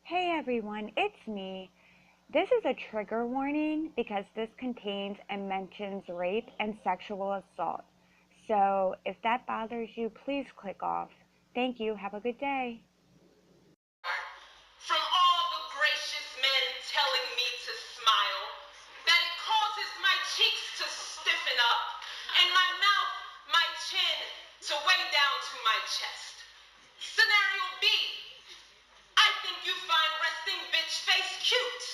Hey everyone, it's me. This is a trigger warning because this contains and mentions rape and sexual assault. So if that bothers you, please click off. Thank you. Have a good day. From all the gracious men telling me to smile, that it causes my cheeks to stiffen up, and my mouth, my chin, to weigh down to my chest. Scenario B, I think you find resting bitch face cute.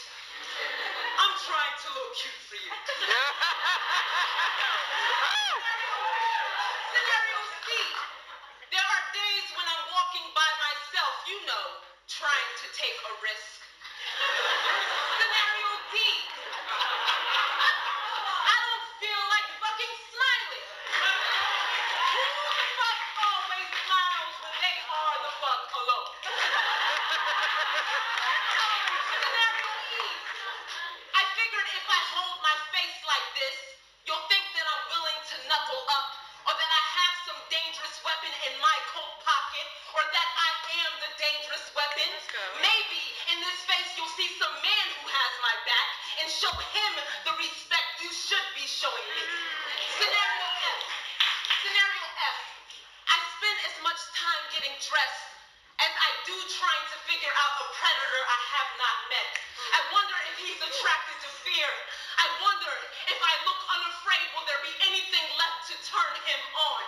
I'm trying to look cute for you. Scenario C, there are days when I'm walking by myself, trying to take a risk. Scenario D, I don't feel like fucking smiling. Who the fuck always smiles when they are the fuck alone? Scenario E, I figured if I hold my face like this, you'll think that I'm willing to knuckle up, or that I have some dangerous weapon in my coat pocket, or that I am the dangerous weapon. Maybe in this face you'll see some man who has my back and show him the respect you should be showing me. Scenario F. Scenario F. I spend as much time getting dressed as I do trying to figure out a predator I have not met. I wonder if he's attracted to fear. I wonder if I look unafraid, will there be anything left to turn him on?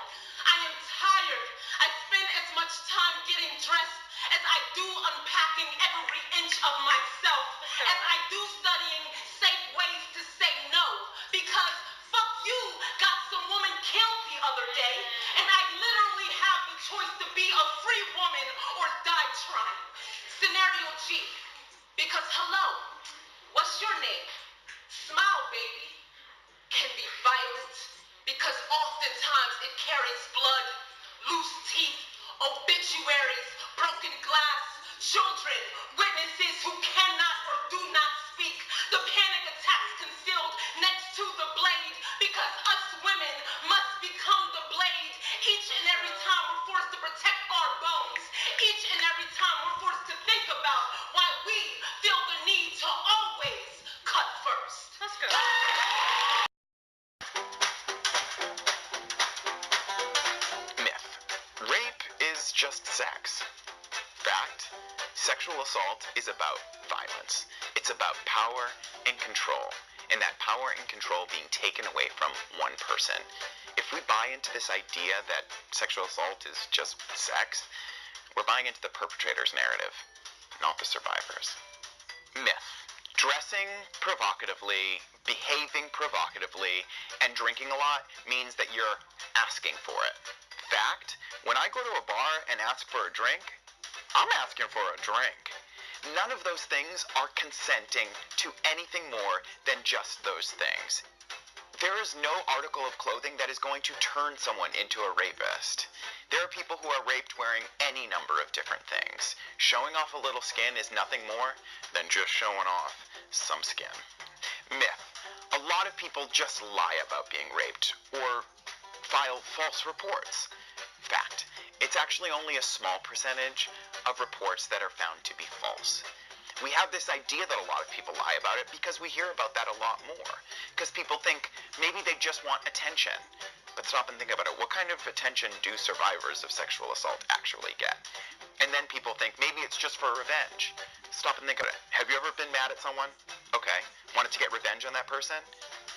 I am tired. I spend as much time getting dressed as I do unpacking every inch of myself, as I do studying safe ways to say no, because fuck you got some woman killed the other day, and I literally have the choice to be a free woman or die trying. Scenario G, because hello, what's your name? Smile, baby, can be violent, because oftentimes it carries blood, loose teeth, obituaries, broken glass, children, witnesses who cannot or do not speak, the panic attacks concealed next to the blade, because us women must become the blade each and every time we're forced to protect our bones, each and every time we're forced to think about why we feel the need to always cut first. Let's go. Myth. Rape is just sex. Fact. Sexual assault is about violence. It's about power and control, and that power and control being taken away from one person. If we buy into this idea that sexual assault is just sex, we're buying into the perpetrator's narrative, not the survivors. Myth. Dressing provocatively, behaving provocatively, and drinking a lot means that you're asking for it. Fact, when I go to a bar and ask for a drink, I'm asking for a drink. None of those things are consenting to anything more than just those things. There is no article of clothing that is going to turn someone into a rapist. There are people who are raped wearing any number of different things. Showing off a little skin is nothing more than just showing off some skin. Myth. A lot of people just lie about being raped or file false reports. Fact. It's actually only a small percentage of reports that are found to be false. We have this idea that a lot of people lie about it because we hear about that a lot more. Because people think maybe they just want attention. But stop and think about it. What kind of attention do survivors of sexual assault actually get? And then people think maybe it's just for revenge. Stop and think about it. Have you ever been mad at someone? Okay. Wanted to get revenge on that person?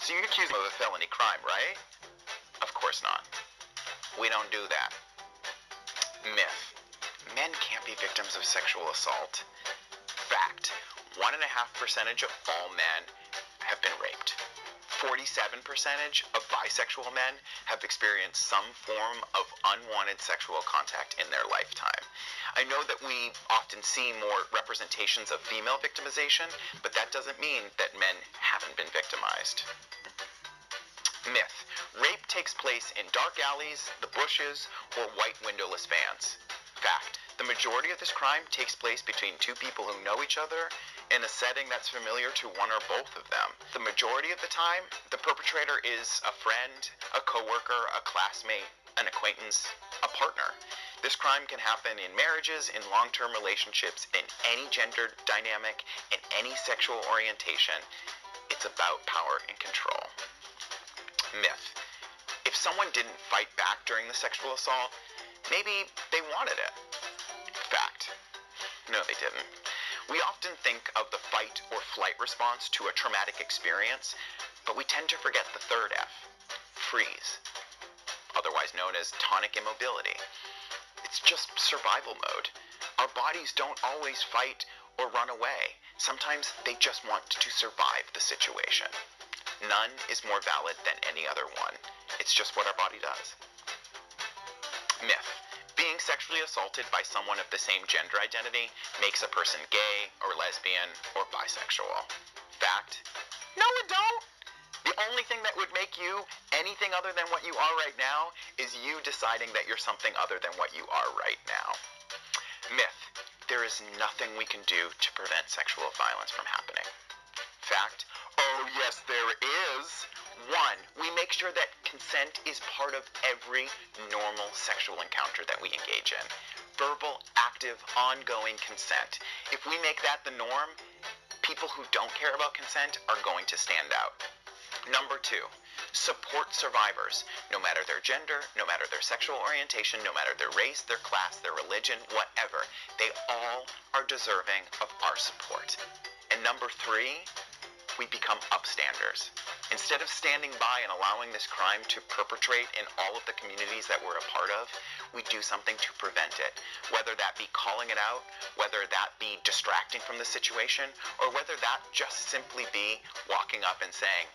So you accuse them of a felony crime, right? Of course not. We don't do that. Myth. Men can't be victims of sexual assault. Fact. 1.5% of all men have been raped. 47% of bisexual men have experienced some form of unwanted sexual contact in their lifetime. I know that we often see more representations of female victimization, but that doesn't mean that men haven't been victimized. Myth. Rape takes place in dark alleys, the bushes, or white windowless vans. Fact. The majority of this crime takes place between two people who know each other in a setting that's familiar to one or both of them. The majority of the time, the perpetrator is a friend, a coworker, a classmate, an acquaintance, a partner. This crime can happen in marriages, in long-term relationships, in any gender dynamic, in any sexual orientation. It's about power and control. Myth. If someone didn't fight back during the sexual assault, maybe they wanted it. Fact. No, they didn't. We often think of the fight or flight response to a traumatic experience, but we tend to forget the third F, freeze, otherwise known as tonic immobility. It's just survival mode. Our bodies don't always fight or run away. Sometimes they just want to survive the situation. None is more valid than any other one. It's just what our body does. Myth. Being sexually assaulted by someone of the same gender identity makes a person gay or lesbian or bisexual. Fact. No, it don't. The only thing that would make you anything other than what you are right now is you deciding that you're something other than what you are right now. Myth. There is nothing we can do to prevent sexual violence from happening. Fact. Oh, yes, there is. 1, we make sure that consent is part of every normal sexual encounter that we engage in. Verbal, active, ongoing consent. If we make that the norm, people who don't care about consent are going to stand out. Number 2, support survivors, no matter their gender, no matter their sexual orientation, no matter their race, their class, their religion, whatever. They all are deserving of our support. And number 3, we become upstanders. Instead of standing by and allowing this crime to perpetrate in all of the communities that we're a part of, we do something to prevent it. Whether that be calling it out, whether that be distracting from the situation, or whether that just simply be walking up and saying,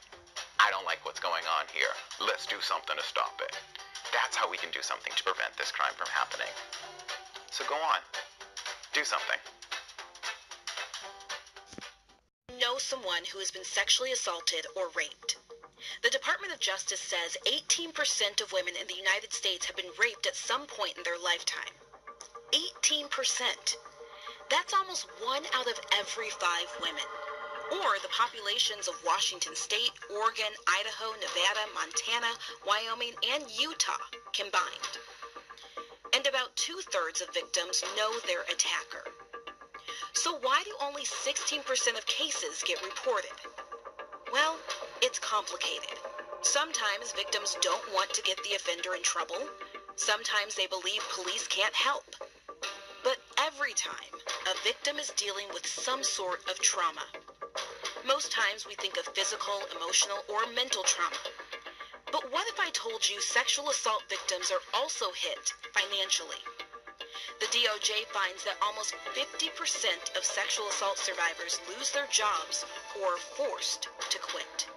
I don't like what's going on here. Let's do something to stop it. That's how we can do something to prevent this crime from happening. So go on. Do something. Know someone who has been sexually assaulted or raped. The Department of Justice says 18% of women in the United States have been raped at some point in their lifetime. 18%. That's almost 1 out of every 5 women. Or the populations of Washington State, Oregon, Idaho, Nevada, Montana, Wyoming, and Utah combined. And about 2/3 of victims know their attacker. So why do only 16% of cases get reported? Well, it's complicated. Sometimes victims don't want to get the offender in trouble. Sometimes they believe police can't help. But every time, a victim is dealing with some sort of trauma. Most times we think of physical, emotional, or mental trauma. But what if I told you sexual assault victims are also hit financially? The DOJ finds that almost 50% of sexual assault survivors lose their jobs or are forced to quit.